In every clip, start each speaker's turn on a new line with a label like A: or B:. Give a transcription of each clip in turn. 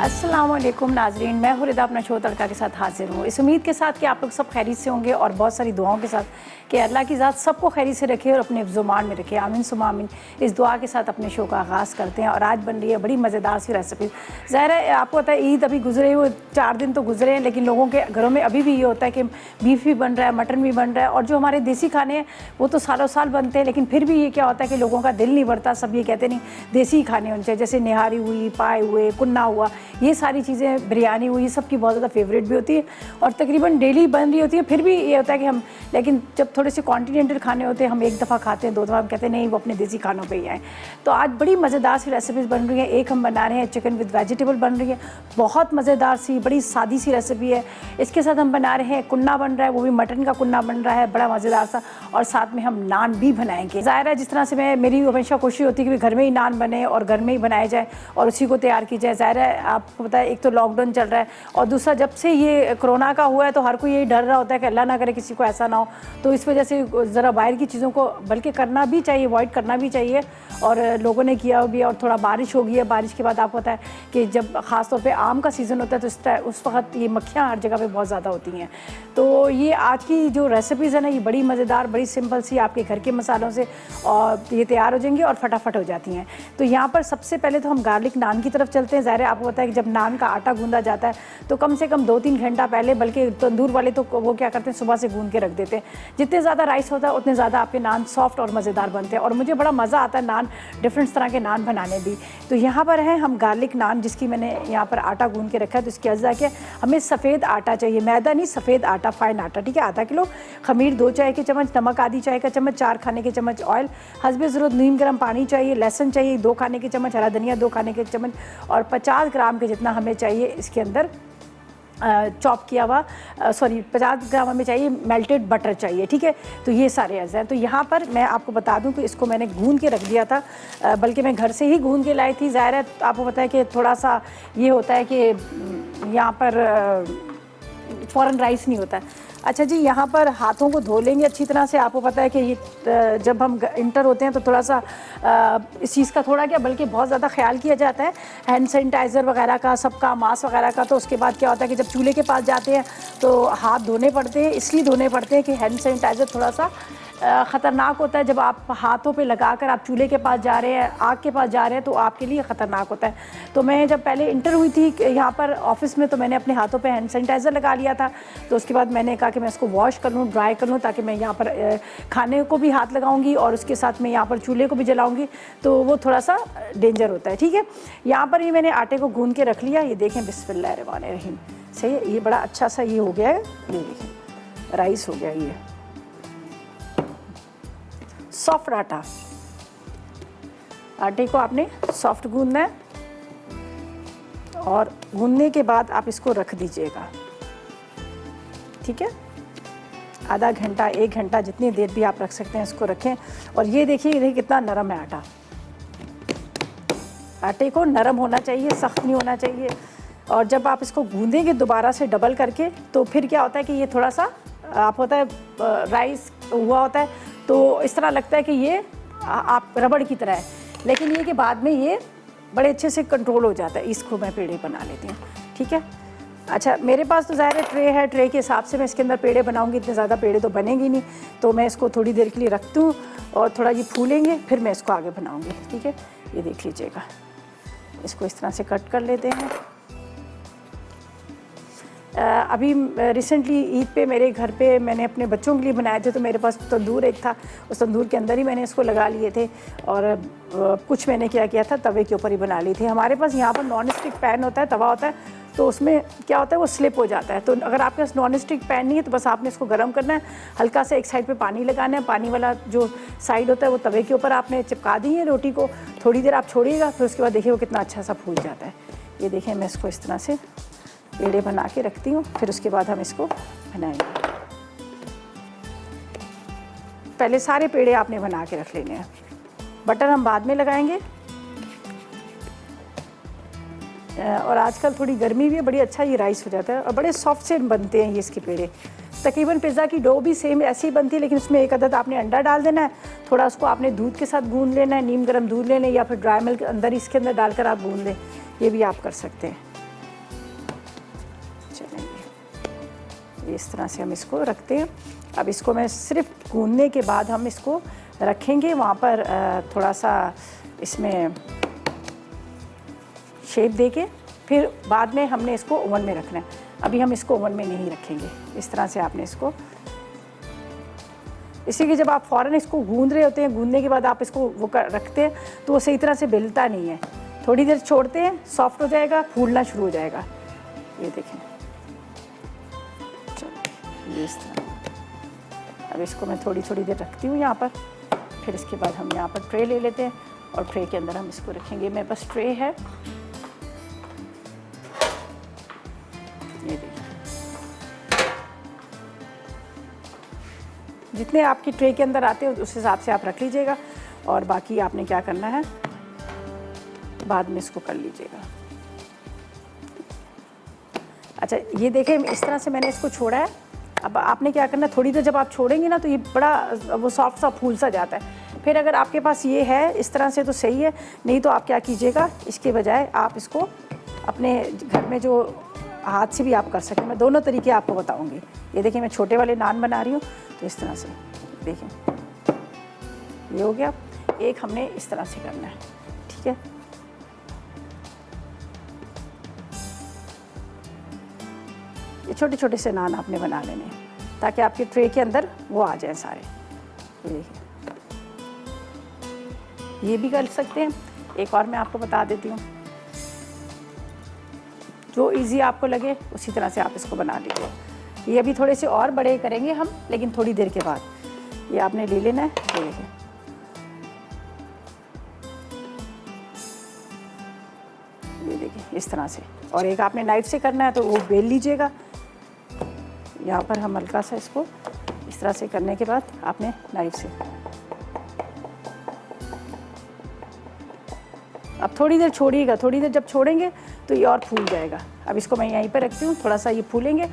A: अस्सलामुअलैकुम नाजरीन, मैं हूँ रिदा अपना शो तड़का के साथ हाजिर हूँ। इस उम्मीद के साथ कि आप लोग सब खैरियत से होंगे और बहुत सारी दुआओं के साथ कि अल्लाह की ज़ात सबको खैरियत से रखे और अपने ज़ुबान में रखे। आमीन सुम्मा आमीन। इस दुआ के साथ अपने शो का आगाज़ करते हैं और आज बन रही है बड़ी मज़ेदार सी रेसिपी। ज़ाहिर है आपको पता है ईद अभी गुजरे हुए 4 दिन तो गुजरे हैं, लेकिन लोगों के घरों में अभी भी ये होता है कि बीफ भी बन रहा है, मटन भी बन रहा है और जो हमारे देसी खाने हैं वो तो सालों साल बनते हैं, लेकिन फिर भी ये क्या होता है कि लोगों का दिल नहीं भरता। सब ये कहते नहीं देसी खाने होने चाहिए, जैसे निहारी हुई, पाए हुए, कुन्ना हुआ, ये सारी चीज़ें, बिरयानी हुई, सबकी बहुत ज़्यादा फेवरेट भी होती है और तकरीबन डेली बन रही होती है। फिर भी ये होता है कि हम, लेकिन जब थोड़े से कॉन्टिनेंटल खाने होते हैं हम एक दफ़ा खाते हैं, 2 दफ़ा हम कहते हैं नहीं वो अपने देसी खानों पे ही आए। तो आज बड़ी मज़ेदार सी रेसिपीज़ बन रही हैं। एक हम बना रहे हैं चिकन विद वेजिटेबल बन रही है, बहुत मज़ेदार सी, बड़ी सादी सी रेसिपी है। इसके साथ हम बना रहे हैं कुन्ना बन रहा है, वो भी मटन का कुन्ना बन रहा है, बड़ा मज़ेदार सा, और साथ में हम नान भी बनाएंगे। ज़ाहिर है जिस तरह से मेरी हमेशा कोशिश होती है कि घर में ही नान बने और घर में ही बनाए जाए और उसी को तैयार की जाए। ज़ाहिर है आपको पता है एक तो लॉकडाउन चल रहा है और दूसरा जब से ये कोरोना का हुआ है तो हर कोई यही डर रहा होता है कि अल्लाह ना करे किसी को ऐसा ना हो। तो इस वजह से ज़रा बाहर की चीज़ों को बल्कि करना भी चाहिए, अवॉइड करना भी चाहिए, और लोगों ने किया भी। और थोड़ा बारिश हो गई है, बारिश के बाद आपको पता है कि जब ख़ास तौर पे आम का सीज़न होता है तो उस वक्त ये मक्खियाँ हर जगह पे बहुत ज़्यादा होती हैं। तो ये आज की जो रेसिपीज़ है ना, ये बड़ी मज़ेदार, बड़ी सिंपल सी, आपके घर के मसालों से और ये तैयार हो जाएंगी और फटाफट हो जाती हैं। तो यहाँ पर सबसे पहले तो हम गार्लिक नान की तरफ चलते हैं। ज़ाहिर है आपको पता है कि जब नान का आटा गूंदा जाता है तो कम से कम 2-3 घंटा पहले, बल्कि तंदूर वाले तो वो क्या करते हैं सुबह से गूंद के रख देते हैं। जितने ज़्यादा राइस होता है उतने ज़्यादा आपके नान सॉफ्ट और मज़ेदार बनते हैं और मुझे बड़ा मज़ा आता है नान, डिफरेंट तरह के नान बनाने भी। तो यहाँ पर है हम गार्लिक नान, जिसकी मैंने यहाँ पर आटा गूंद के रखा है। तो इसकी अज्जा क्या, हमें सफ़ेद आटा चाहिए, मैदा नहीं, सफ़ेद आटा, फाइन आटा, ठीक है। आधा किलो खमीर, 2 चाय के चम्मच नमक, आधी चाय का चम्मच, 4 खाने के चम्मच ऑयल, हस्बे ज़रूरत नीम गर्म पानी चाहिए, लहसुन चाहिए 2 खाने के चम्मच, हरा धनिया 2 खाने के चम्मच, और 50 ग्राम के जितना हमें चाहिए इसके अंदर चॉप किया हुआ, 50 ग्राम हमें चाहिए मेल्टेड बटर चाहिए, ठीक है। तो ये सारे अज़्ज़ा हैं। तो यहाँ पर मैं आपको बता दूं कि इसको मैंने गूंद के रख दिया था, बल्कि मैं घर से ही गूंद के लाई थी। ज़ाहिर है आपको पता है कि थोड़ा सा ये होता है कि यहाँ पर फ़ौरन राइस नहीं होता है। अच्छा जी, यहाँ पर हाथों को धो लेंगे अच्छी तरह से। आपको पता है कि ये जब हम इंटर होते हैं तो थोड़ा सा इस चीज़ का थोड़ा क्या बल्कि बहुत ज़्यादा ख्याल किया जाता है, हैंड सैनिटाइज़र वगैरह का, सबका, मास्क वगैरह का। तो उसके बाद क्या होता है कि जब चूल्हे के पास जाते हैं तो हाथ धोने पड़ते हैं, इसलिए धोने पड़ते हैं कि हैंड सैनिटाइज़र थोड़ा सा ख़तरनाक होता है। जब आप हाथों पे लगाकर आप चूल्हे के पास जा रहे हैं, आग के पास जा रहे हैं, तो आपके लिए ख़तरनाक होता है। तो मैं जब पहले इंटर हुई थी यहाँ पर ऑफिस में तो मैंने अपने हाथों पे हैंड सैनिटाइज़र लगा लिया था। तो उसके बाद मैंने कहा कि मैं इसको वॉश कर लूँ, ड्राई कर लूँ, ताकि मैं यहाँ पर खाने को भी हाथ लगाऊंगी और उसके साथ मैं यहाँ पर चूल्हे को भी जलाऊंगी, तो वो थोड़ा सा डेंजर होता है, ठीक है। यहाँ पर ये मैंने आटे को गूंद के रख लिया। ये देखें, बिस्मिल्लाहिर्रहमानिर्रहीम, सही है। ये बड़ा अच्छा सा ये हो गया है, ये देखें राइस हो गया, ये सॉफ्ट आटा। आटे को आपने सॉफ्ट गूंदना है और गूंदने के बाद आप इसको रख दीजिएगा, ठीक है। आधा घंटा, 1 घंटा, जितनी देर भी आप रख सकते हैं इसको रखें। और ये देखिए कितना नरम है आटा। आटे को नरम होना चाहिए, सख्त नहीं होना चाहिए। और जब आप इसको गूंदेंगे दोबारा से डबल करके तो फिर क्या होता है कि ये थोड़ा सा आप होता है राइस हुआ होता है तो इस तरह लगता है कि ये आप रबड़ की तरह है, लेकिन ये कि बाद में ये बड़े अच्छे से कंट्रोल हो जाता है। इसको मैं पेड़े बना लेती हूँ, ठीक है। अच्छा, मेरे पास तो ज़ाहिर है ट्रे है, ट्रे के हिसाब से मैं इसके अंदर पेड़े बनाऊंगी। इतने ज़्यादा पेड़े तो बनेंगी नहीं, तो मैं इसको थोड़ी देर के लिए रखती हूँ और थोड़ा ये फूलेंगे, फिर मैं इसको आगे बनाऊँगी, ठीक है। ये देख लीजिएगा, इसको इस तरह से कट कर लेते हैं। अभी रिसेंटली ईद पे मेरे घर पे मैंने अपने बच्चों के लिए बनाए थे, तो मेरे पास तंदूर एक था, उस तंदूर के अंदर ही मैंने इसको लगा लिए थे। और कुछ मैंने क्या किया था, तवे के ऊपर ही बना ली थी। हमारे पास यहाँ पर नॉन स्टिक पैन होता है, तवा होता है, तो उसमें क्या होता है वो स्लिप हो जाता है। तो अगर आपके पास नॉन स्टिक पैन नहीं है तो बस आपने इसको गर्म करना है, हल्का सा एक साइड पे पानी लगाना है, पानी वाला जो साइड होता है वो तवे के ऊपर आपने चिपका दी है रोटी को। थोड़ी देर आप छोड़िएगा, फिर उसके बाद देखिए वो कितना अच्छा सा फूल जाता है। ये देखें, मैं इसको इस तरह से पेड़े बना के रखती हूँ, फिर उसके बाद हम इसको बनाएंगे। पहले सारे पेड़े आपने बना के रख लेने हैं, बटर हम बाद में लगाएंगे। और आजकल थोड़ी गर्मी भी है, बड़ी अच्छा ये राइस हो जाता है और बड़े सॉफ्ट से बनते हैं ये इसके पेड़े। तकरीबन पिज़्ज़ा की डो भी सेम ऐसी ही बनती है, लेकिन उसमें एक अदद आपने अंडा डाल देना है, थोड़ा उसको आपने दूध के साथ गूंद लेना है, नीम गर्म दूध लेना है, या फिर ड्राई मिल्क अंदर इसके अंदर डालकर आप गूंद लें, ये भी आप कर सकते हैं। ये इस तरह से हम इसको रखते हैं। अब इसको मैं सिर्फ गूंदने के बाद हम इसको रखेंगे वहाँ पर थोड़ा सा इसमें शेप देके, फिर बाद में हमने इसको ओवन में रखना है। अभी हम इसको ओवन में नहीं रखेंगे। इस तरह से आपने इसको, इसी के जब आप फ़ौरन इसको गूंद रहे होते हैं, गूंदने के बाद आप इसको वो रखते हैं तो वो सही तरह से बेलता नहीं है। थोड़ी देर छोड़ते हैं, सॉफ्ट हो जाएगा, फूलना शुरू हो जाएगा। ये देखें, चलो ये इस तरह। अब इसको मैं थोड़ी थोड़ी देर रखती हूँ यहाँ पर, फिर इसके बाद हम यहाँ पर ट्रे ले लेते हैं और ट्रे के अंदर हम इसको रखेंगे। मेरे पास ट्रे है, ये देखिए। जितने आपकी ट्रे के अंदर आते हैं उस हिसाब से आप रख लीजिएगा, और बाकी आपने क्या करना है बाद में इसको कर लीजिएगा। अच्छा, ये देखें इस तरह से मैंने इसको छोड़ा है। अब आपने क्या करना है, थोड़ी देर जब आप छोड़ेंगे ना तो ये बड़ा वो सॉफ्ट सा फूल सा जाता है। फिर अगर आपके पास ये है इस तरह से तो सही है, नहीं तो आप क्या कीजिएगा, इसके बजाय आप इसको अपने घर में जो हाथ से भी आप कर सकते हैं। मैं दोनों तरीके आपको बताऊंगी। ये देखिए मैं छोटे वाले नान बना रही हूँ, तो इस तरह से देखिए ये हो गया। एक हमने इस तरह से करना है, ठीक है। ये छोटे छोटे से नान आपने बना लेने हैं ताकि आपके ट्रे के अंदर वो आ जाए सारे। ये देखिए, ये भी कर सकते हैं। एक और मैं आपको बता देती हूँ, जो इजी आपको लगे उसी तरह से आप इसको बना लीजिए। ये अभी थोड़े से और बड़े करेंगे हम, लेकिन थोड़ी देर के बाद। ये आपने ले लेना है, ये देखिए ये देखिए इस तरह से। और एक आपने नाइफ से करना है तो वो बेल लीजिएगा। यहाँ पर हम हल्का सा इसको इस तरह से करने के बाद आपने नाइफ से, अब थोड़ी देर छोड़िएगा। थोड़ी देर जब छोड़ेंगे तो ये और फूल जाएगा। अब इसको मैं यहीं पे रखती हूँ, थोड़ा सा ये फूलेंगे,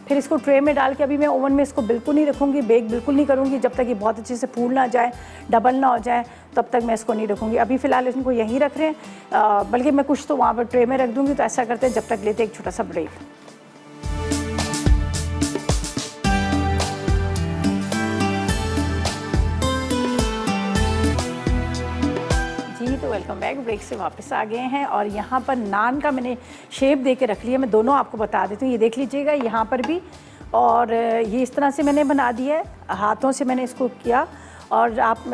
A: फिर इसको ट्रे में डाल के, अभी मैं ओवन में इसको बिल्कुल नहीं रखूँगी, बेक बिल्कुल नहीं करूँगी जब तक ये बहुत अच्छे से फूल ना जाए, डबल ना हो जाए, तब तक मैं इसको नहीं रखूँगी। अभी फ़िलहाल इनको यहीं रख रहे हैं, बल्कि मैं कुछ तो वहाँ पर ट्रे में रख दूँगी। तो ऐसा करते हैं, जब तक लेते एक छोटा सा ब्रेक। तो वेलकम बैक। ब्रेक से वापस आ गए हैं और यहाँ पर नान का मैंने शेप दे के रख लिया। मैं दोनों आपको बता देती हूँ, ये देख लीजिएगा यहाँ पर भी, और ये इस तरह से मैंने बना दिया है, हाथों से मैंने इसको किया। और आप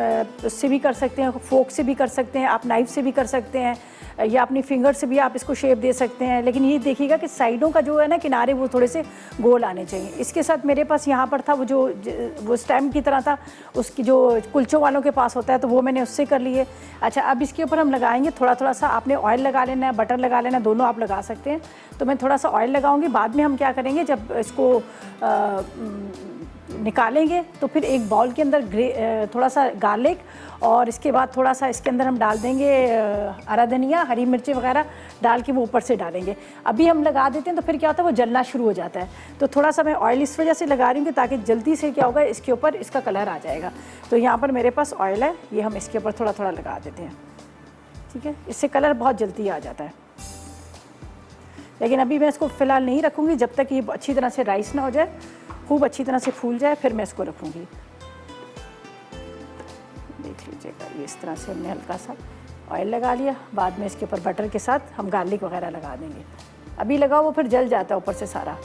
A: उससे भी कर सकते हैं, फोक से भी कर सकते हैं, आप नाइफ से भी कर सकते हैं, या अपनी फिंगर से भी आप इसको शेप दे सकते हैं। लेकिन ये देखिएगा कि साइडों का जो है ना, किनारे वो थोड़े से गोल आने चाहिए। इसके साथ मेरे पास यहाँ पर था वो स्टेम की तरह था, उसकी जो कुलचों वालों के पास होता है, तो वो मैंने उससे कर लिए। अच्छा, अब इसके ऊपर हम लगाएंगे थोड़ा थोड़ा सा। आपने ऑयल लगा लेना है, बटर लगा लेना है, दोनों आप लगा सकते हैं। तो मैं थोड़ा सा ऑयल लगाऊंगी। बाद में हम क्या करेंगे, जब इसको निकालेंगे तो फिर एक बाउल के अंदर थोड़ा सा गार्लिक, और इसके बाद थोड़ा सा इसके अंदर हम डाल देंगे हरा धनिया, हरी मिर्ची वगैरह डाल के वो ऊपर से डालेंगे। अभी हम लगा देते हैं तो फिर क्या होता है, वो जलना शुरू हो जाता है। तो थोड़ा सा मैं ऑयल इस वजह से लगा रही हूँ कि ताकि जल्दी से क्या होगा, इसके ऊपर इसका कलर आ जाएगा। तो यहाँ पर मेरे पास ऑयल है, ये हम इसके ऊपर थोड़ा थोड़ा लगा देते हैं, ठीक है। इससे कलर बहुत जल्दी आ जाता है। लेकिन अभी मैं इसको फ़िलहाल नहीं रखूँगी जब तक ये अच्छी तरह से राइस ना हो जाए, खूब अच्छी तरह से फूल जाए, फिर मैं इसको रखूँगी। देख लीजिएगा, ये इस तरह से हमने हल्का सा ऑयल लगा लिया। बाद में इसके ऊपर बटर के साथ हम गार्लिक वगैरह लगा देंगे। अभी लगाओ वो फिर जल जाता है ऊपर से सारा।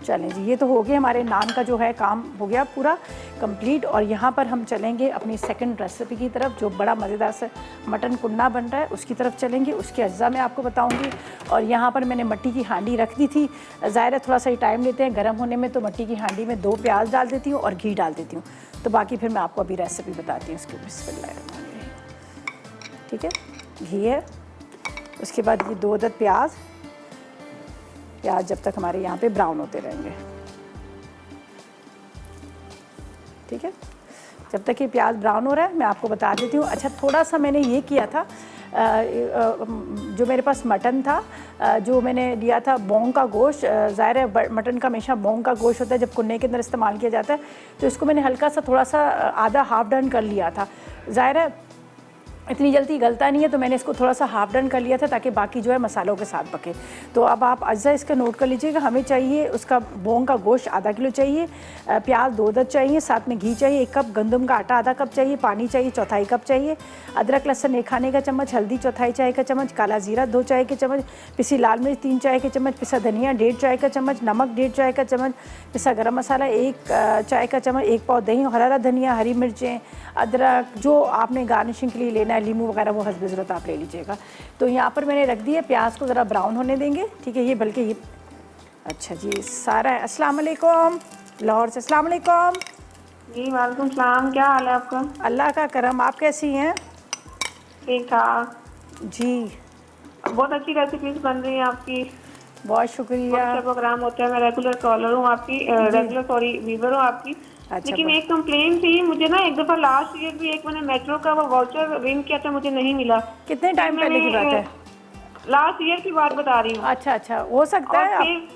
A: चलें जी, ये तो हो गया, हमारे नान का जो है काम हो गया पूरा कंप्लीट। और यहाँ पर हम चलेंगे अपनी सेकंड रेसिपी की तरफ, जो बड़ा मज़ेदार से मटन कुन्ना बन रहा है, उसकी तरफ चलेंगे। उसके अज्जा मैं आपको बताऊँगी। और यहाँ पर मैंने मट्टी की हांडी रख दी थी। ज़ाहिर है थोड़ा सा ही टाइम लेते हैं गर्म होने में, तो मट्टी की हांडी में 2 प्याज डाल देती हूँ और घी डाल देती हूँ। तो बाकी फिर मैं आपको अभी रेसिपी बताती हूँ उसकी। बिस्मिल्लाह, ठीक है। घी है, उसके बाद ये 2 अदद प्याज जब तक हमारे यहाँ पे ब्राउन होते रहेंगे, ठीक है। जब तक ये प्याज ब्राउन हो रहा है मैं आपको बता देती हूँ। अच्छा, थोड़ा सा मैंने ये किया था, जो मेरे पास मटन था, जो मैंने लिया था बोंग का गोश्त। ज़ाहिर है मटन का हमेशा बोंग का गोश्त होता है जब कुन्ने के अंदर इस्तेमाल किया जाता है। तो इसको मैंने हल्का सा थोड़ा सा आधा हाफ डन कर लिया था। ज़ाहिर है इतनी जल्दी गलता नहीं है, तो मैंने इसको थोड़ा सा हाफ डन कर लिया था ताकि बाकी जो है मसालों के साथ पके। तो अब आप अज्जा इसका नोट कर लीजिएगा। हमें चाहिए उसका बोंग का गोश्त आधा किलो चाहिए, प्याज 2 अदद चाहिए, साथ में घी चाहिए 1 कप, गंदम का आटा आधा कप चाहिए, पानी चाहिए चौथाई कप चाहिए, अदरक लहसुन 1 खाने का चम्मच, हल्दी चौथाई चाय का चम्मच, काला जीरा 2 चाय के चम्मच, पिसी लाल मिर्च 3 चाय के चम्मच, पिसा धनिया 1.5 चाय का चम्मच, नमक 1.5 चाय का चम्मच, पिसा गरम मसाला 1 चाय का चम्मच, 1 पाव दही, हरा धनिया, हरी मिर्चें, अदरक, जो आपने गार्निशिंग के लिए लेना है, नींबू वगैरह वो हस्ब ज़रूरत आप ले लीजिएगा। तो यहाँ पर मैंने रख दिया, प्याज को ज़रा ब्राउन होने देंगे, ठीक है। ये बल्कि ये अच्छा जी सारा है। अस्सलाम वालेकुम, लाहौर से। अस्सलाम वालेकुम।
B: जी वालेकुम सलाम, क्या हाल है आपका?
A: अल्लाह का करम, आप कैसी हैं?
B: ठीक ठाक
A: जी
B: बहुत अच्छी रेसिपीज बन रही हैं आपकी,
A: बहुत शुक्रिया।
B: अच्छा प्रोग्राम होता है। मैं रेगुलर कॉलर हूँ आपकी, व्यूवर हूँ आपकी।
A: अच्छा,
B: लेकिन एक कंप्लेन थी मुझे ना, एक दफ़ा लास्ट ईयर भी एक मैंने मेट्रो का वो वाउचर विन किया था, मुझे नहीं मिला।
A: कितने टाइम पहले की बात है?
B: लास्ट ईयर की बात बता रही हूँ।
A: अच्छा अच्छा, हो सकता है आप,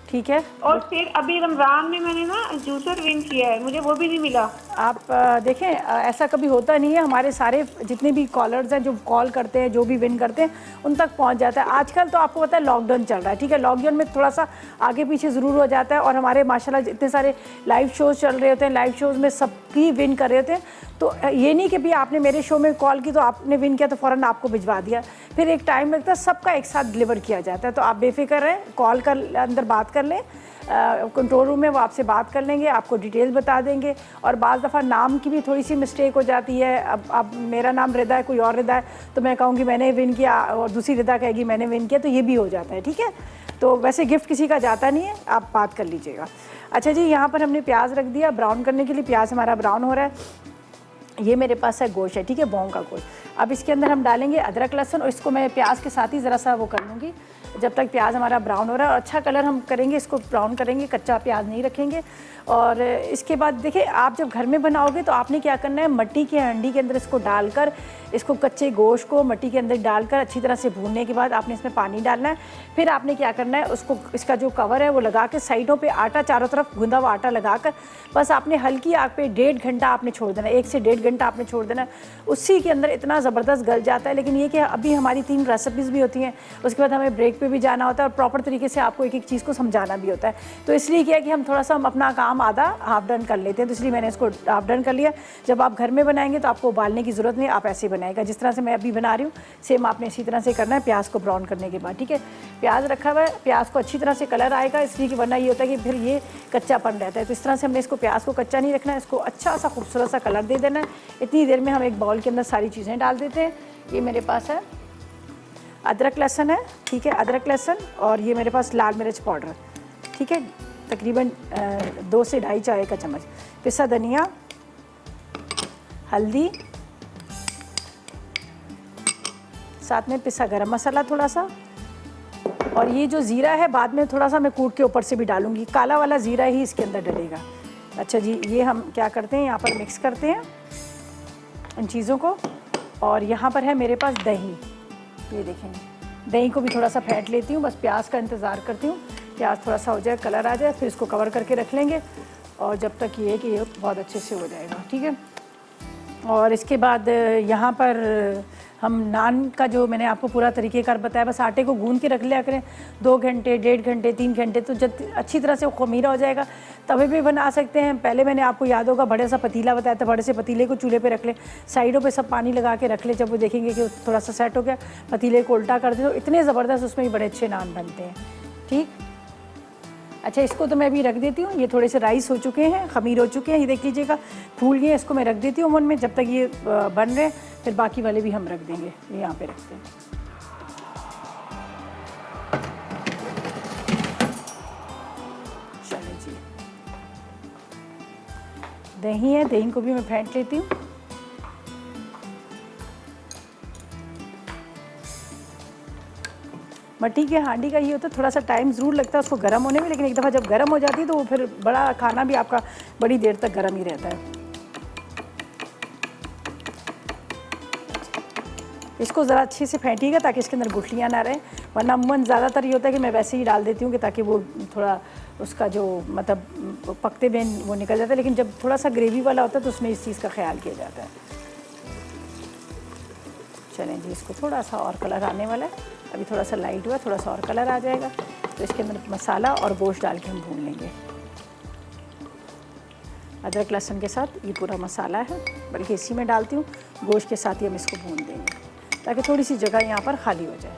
A: ठीक है।
B: और फिर अभी रमज़ान में मैंने ना जूसर विन किया है, मुझे वो भी नहीं मिला।
A: आप देखें, ऐसा कभी होता नहीं है। हमारे सारे जितने भी कॉलर्स हैं जो कॉल करते हैं, जो भी विन करते हैं, उन तक पहुंच जाता है। आजकल तो आपको पता है लॉकडाउन चल रहा है, ठीक है। लॉकडाउन में थोड़ा सा आगे पीछे ज़रूर हो जाता है, और हमारे माशाल्लाह इतने सारे लाइव शोज़ चल रहे होते हैं, लाइव शोज़ में सबकी विन कर रहे होते हैं। तो ये नहीं कि भी आपने मेरे शो में कॉल की तो आपने विन किया तो फ़ौरन आपको भिजवा दिया, फिर एक टाइम लगता है, सबका एक साथ डिलीवर किया जाता है। तो आप बेफिक्र रहें, कॉल कर अंदर बात कर लें, कंट्रोल रूम में वो आपसे बात कर लेंगे, आपको डिटेल्स बता देंगे। और बाज़ दफ़ा नाम की भी थोड़ी सी मिस्टेक हो जाती है। अब मेरा नाम रिदा है, कोई और रिदा है, तो मैं कहूँगी मैंने विन किया, और दूसरी रिदा कहेगी मैंने विन किया, तो ये भी हो जाता है, ठीक है। तो वैसे गिफ्ट किसी का जाता नहीं है, आप बात कर लीजिएगा। अच्छा जी, यहाँ पर हमने प्याज रख दिया ब्राउन करने के लिए, प्याज हमारा ब्राउन हो रहा है। ये मेरे पास है गोश्त है, ठीक है, बोंग का गोश्त। अब इसके अंदर हम डालेंगे अदरक लहसुन, और इसको मैं प्याज के साथ ही ज़रा सा वो कर लूँगी जब तक प्याज हमारा ब्राउन हो रहा है। और अच्छा कलर हम करेंगे, इसको ब्राउन करेंगे, कच्चा प्याज नहीं रखेंगे। और इसके बाद देखिए, आप जब घर में बनाओगे तो आपने क्या करना है, मिट्टी की हांडी के अंदर इसको डालकर, इसको कच्चे गोश्त को मिट्टी के अंदर डालकर अच्छी तरह से भूनने के बाद आपने इसमें पानी डालना है। फिर आपने क्या करना है, उसको इसका जो कवर है वो लगा के साइडों पे आटा, चारों तरफ गूंदा हुआ आटा लगाकर बस आपने हल्की आग पे 1.5 घंटा आपने छोड़ देना है, 1 से 1.5 घंटा आपने छोड़ देना है। उसी के अंदर इतना ज़बरदस्त गल जाता है। लेकिन ये कि अभी हमारी 3 रेसिपीज़ भी होती हैं, उसके बाद हमें ब्रेक पे भी जाना होता है, और प्रॉपर तरीके से आपको एक एक चीज़ को समझाना भी होता है। तो इसलिए क्या है कि हम थोड़ा सा अपना काम आधा हाफ डन कर लेते हैं, तो इसलिए मैंने इसको हाफ डन कर लिया। जब आप घर में बनाएंगे तो आपको उबालने की ज़रूरत नहीं, आप ऐसे बनाएगा जिस तरह से मैं अभी बना रही हूँ, सेम आपने इसी तरह से करना है। प्याज को ब्राउन करने के बाद, ठीक है, प्याज रखा हुआ है, प्याज को अच्छी तरह से कलर आएगा, इसलिए कि वरना ये होता है कि फिर ये कच्चापन रहता है। तो इस तरह से हमने इसको प्याज को कच्चा नहीं रखना है, इसको अच्छा सा खूबसूरत सा कलर दे देना है। इतनी देर में हम एक बाउल के अंदर सारी चीज़ें डाल देते हैं। ये मेरे पास है अदरक लहसुन है, ठीक है, अदरक लहसुन, और ये मेरे पास लाल मिर्च पाउडर, ठीक है, तकरीबन 2 से 2.5 चाय का चम्मच, पिसा धनिया, हल्दी, साथ में पिसा गरम मसाला थोड़ा सा, और ये जो ज़ीरा है बाद में थोड़ा सा मैं कूट के ऊपर से भी डालूंगी, काला वाला ज़ीरा ही इसके अंदर डलेगा। अच्छा जी, ये हम क्या करते हैं, यहाँ पर मिक्स करते हैं इन चीज़ों को। और यहाँ पर है मेरे पास दही, ये देखेंगे, दही को भी थोड़ा सा फेंट लेती हूँ, बस प्याज का इंतज़ार करती हूँ, प्याज थोड़ा सा हो जाए, कलर आ जाए, फिर इसको कवर करके रख लेंगे, और जब तक ये है कि ये बहुत अच्छे से हो जाएगा, ठीक है। और इसके बाद यहाँ पर हम नान का जो मैंने आपको पूरा तरीक़ेकार बताया, बस आटे को गूंद के रख लिया करें 2 घंटे, 1.5 घंटे, 3 घंटे, तो जब अच्छी तरह से वो खमीरा हो जाएगा तवे पे बना सकते हैं। पहले मैंने आपको याद होगा बड़े सा पतीला बताया था, बड़े से पतीले को चूल्हे पे रख लें, साइडों पे सब पानी लगा के रख लें। जब वो देखेंगे कि थोड़ा सा सेट हो गया, पतीले को उल्टा कर दें, तो इतने ज़बरदस्त उसमें भी बड़े अच्छे नान बनते हैं, ठीक। अच्छा, इसको तो मैं अभी रख देती हूँ, ये थोड़े से राइस हो चुके हैं, खमीर हो चुके हैं, ये देख लीजिएगा, फूल गए। इसको मैं रख देती हूँ ओवन में, जब तक ये बन रहे हैं, फिर बाकी वाले भी हम रख देंगे। ये यहाँ पे रखते हैं। चलिए जी, दही है, दही को भी मैं फेंट लेती हूँ। मिट्टी के हांडी का ये होता है, थोड़ा सा टाइम ज़रूर लगता है उसको गर्म होने में, लेकिन एक दफ़ा जब गर्म हो जाती है तो वो फिर बड़ा खाना भी आपका बड़ी देर तक गर्म ही रहता है। इसको ज़रा अच्छे से फेंटिएगा ताकि इसके अंदर गुठलियाँ ना रहें, वरना अमूमन ज़्यादातर ये होता है कि मैं वैसे ही डाल देती हूँ कि ताकि वो थोड़ा उसका जो मतलब पकते में वो निकल जाता है, लेकिन जब थोड़ा सा ग्रेवी वाला होता है तो उसमें इस चीज़ का ख्याल किया जाता है। चलें जी, इसको थोड़ा सा और कलर आने वाला है, अभी थोड़ा सा लाइट हुआ, थोड़ा सा और कलर आ जाएगा तो इसके अंदर मसाला और गोश्त डाल के हम भून लेंगे। अदरक लहसुन के साथ ये पूरा मसाला है, बल्कि इसी में डालती हूँ, गोश्त के साथ ही हम इसको भून देंगे ताकि थोड़ी सी जगह यहाँ पर खाली हो जाए।